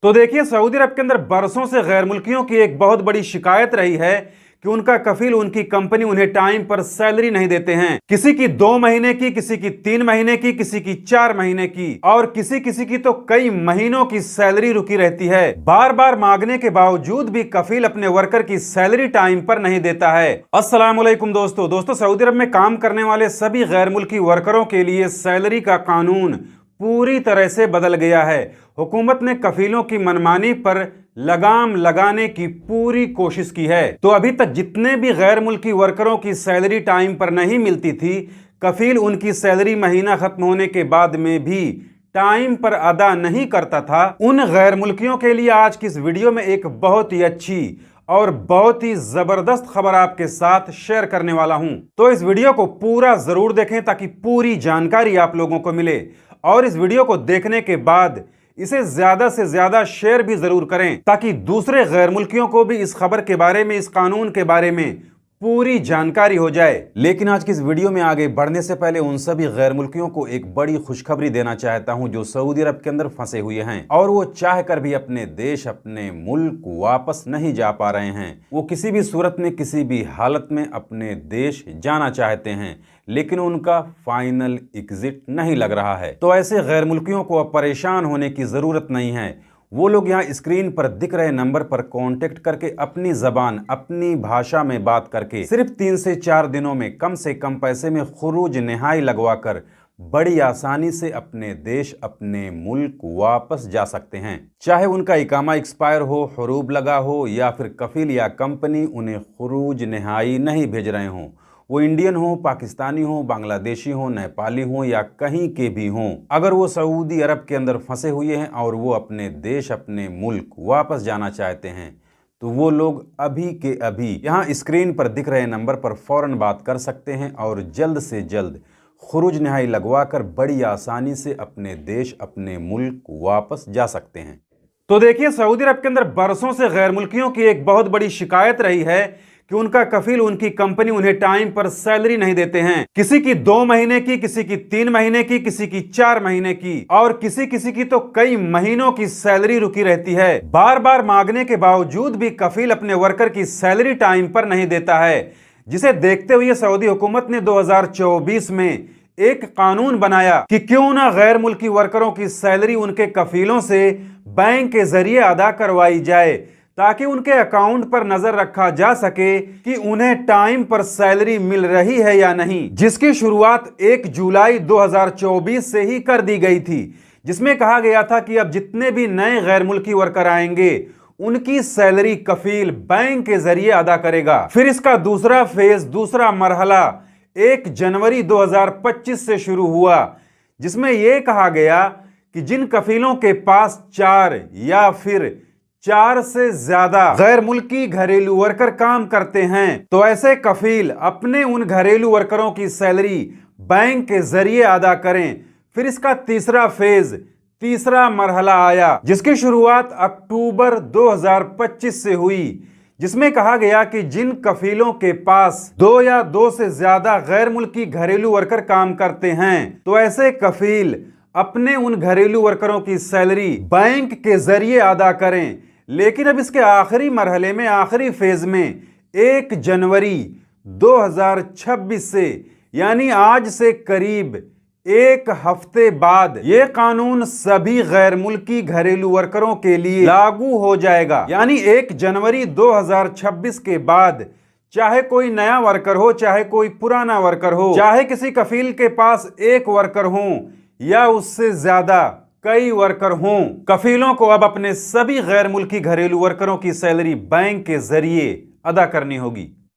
तो देखिए, सऊदी अरब के अंदर बरसों से गैर मुल्कियों की एक बहुत बड़ी शिकायत रही है कि उनका कफील, उनकी कंपनी उन्हें टाइम पर सैलरी नहीं देते हैं। किसी की 2 महीने की, किसी की 3 महीने की, किसी की 4 महीने की और किसी किसी की तो कई महीनों की सैलरी रुकी रहती है। बार बार मांगने के बावजूद भी कफील अपने वर्कर की सैलरी टाइम पर नहीं देता है। अस्सलाम वालेकुम दोस्तों, सऊदी अरब में काम करने वाले सभी गैर मुल्की वर्करों के लिए सैलरी का कानून पूरी तरह से बदल गया है। हुकूमत ने कफीलों की मनमानी पर लगाम लगाने की पूरी कोशिश की है। तो अभी तक जितने भी गैर मुल्की वर्करों की सैलरी टाइम पर नहीं मिलती थी, कफील उनकी सैलरी महीना खत्म होने के बाद में भी टाइम पर अदा नहीं करता था। उन गैर मुल्कियों के लिए आज की इस वीडियो में एक बहुत ही अच्छी और बहुत ही जबरदस्त खबर आपके साथ शेयर करने वाला हूं। तो इस वीडियो को पूरा जरूर देखें ताकि पूरी जानकारी आप लोगों को मिले, और इस वीडियो को देखने के बाद इसे ज्यादा से ज्यादा शेयर भी जरूर करें ताकि दूसरे गैर मुल्कियों को भी इस खबर के बारे में, इस कानून के बारे में पूरी जानकारी हो जाए। लेकिन आज की इस वीडियो में आगे बढ़ने से पहले उन सभी गैर मुल्कियों को एक बड़ी खुशखबरी देना चाहता हूं जो सऊदी अरब के अंदर फंसे हुए हैं और वो चाह कर भी अपने देश, अपने मुल्क वापस नहीं जा पा रहे हैं। वो किसी भी सूरत में, किसी भी हालत में अपने देश जाना चाहते हैं, लेकिन उनका फाइनल एग्जिट नहीं लग रहा है। तो ऐसे गैर मुल्कियों को अब परेशान होने की जरूरत नहीं है। वो लोग यहाँ स्क्रीन पर दिख रहे नंबर पर कांटेक्ट करके अपनी जबान, अपनी भाषा में बात करके सिर्फ 3 से 4 दिनों में कम पैसे में खुरूज नहाई लगवाकर बड़ी आसानी से अपने देश, अपने मुल्क वापस जा सकते हैं। चाहे उनका इकामा एक्सपायर हो, हुरूब लगा हो या फिर कफील या कंपनी उन्हें खुरूज नहाई नहीं भेज रहे हों। वो इंडियन हो, पाकिस्तानी हो, बांग्लादेशी हो, नेपाली हो या कहीं के भी हों, अगर वो सऊदी अरब के अंदर फंसे हुए हैं और वो अपने देश, अपने मुल्क वापस जाना चाहते हैं, तो वो लोग अभी के अभी यहाँ स्क्रीन पर दिख रहे नंबर पर फौरन बात कर सकते हैं और जल्द से जल्द खुरूज नहाई लगवाकर बड़ी आसानी से अपने देश, अपने मुल्क वापस जा सकते हैं। तो देखिए, सऊदी अरब के अंदर बरसों से गैर मुल्कियों की एक बहुत बड़ी शिकायत रही है कि उनका कफील, उनकी कंपनी उन्हें टाइम पर सैलरी नहीं देते हैं। किसी की 2 महीने की, किसी की 3 महीने की, किसी की 4 महीने की और किसी किसी की तो कई महीनों की सैलरी रुकी रहती है। बार बार मांगने के बावजूद भी कफील अपने वर्कर की सैलरी टाइम पर नहीं देता है, जिसे देखते हुए सऊदी हुकूमत ने 2024 में एक कानून बनाया कि क्यों ना गैर मुल्की वर्करों की सैलरी उनके कफीलों से बैंक के जरिए अदा करवाई जाए, ताकि उनके अकाउंट पर नजर रखा जा सके कि उन्हें टाइम पर सैलरी मिल रही है या नहीं। जिसकी शुरुआत 1 जुलाई 2024 से ही कर दी गई थी, जिसमें कहा गया था कि अब जितने भी नए गैर मुल्की वर्कर आएंगे उनकी सैलरी कफील बैंक के जरिए अदा करेगा। फिर इसका दूसरा फेज, दूसरा मरहला 1 जनवरी 2025 से शुरू हुआ, जिसमें यह कहा गया कि जिन कफीलों के पास 4 या फिर 4 से ज्यादा गैर मुल्की घरेलू वर्कर काम करते हैं, तो ऐसे कफील अपने उन घरेलू वर्करों की सैलरी बैंक के जरिए अदा करें। फिर इसका तीसरा फेज, तीसरा मरहला आया, जिसकी शुरुआत अक्टूबर 2025 से हुई, जिसमें कहा गया कि जिन कफीलों के पास 2 या 2 से ज्यादा गैर मुल्की घरेलू वर्कर काम करते हैं, तो ऐसे कफील अपने उन घरेलू वर्करों की सैलरी बैंक के जरिए अदा करें। लेकिन अब इसके आखिरी मरहले में, आखिरी फेज में 1 जनवरी 2026 से, यानी आज से करीब 1 हफ्ते बाद यह कानून सभी गैर मुल्की घरेलू वर्करों के लिए लागू हो जाएगा। यानी 1 जनवरी 2026 के बाद चाहे कोई नया वर्कर हो, चाहे कोई पुराना वर्कर हो, चाहे किसी कफील के पास 1 वर्कर हो या उससे ज्यादा कई वर्कर हों, कफीलों को अब अपने सभी गैर मुल्की घरेलू वर्करों की सैलरी बैंक के जरिए अदा करनी होगी।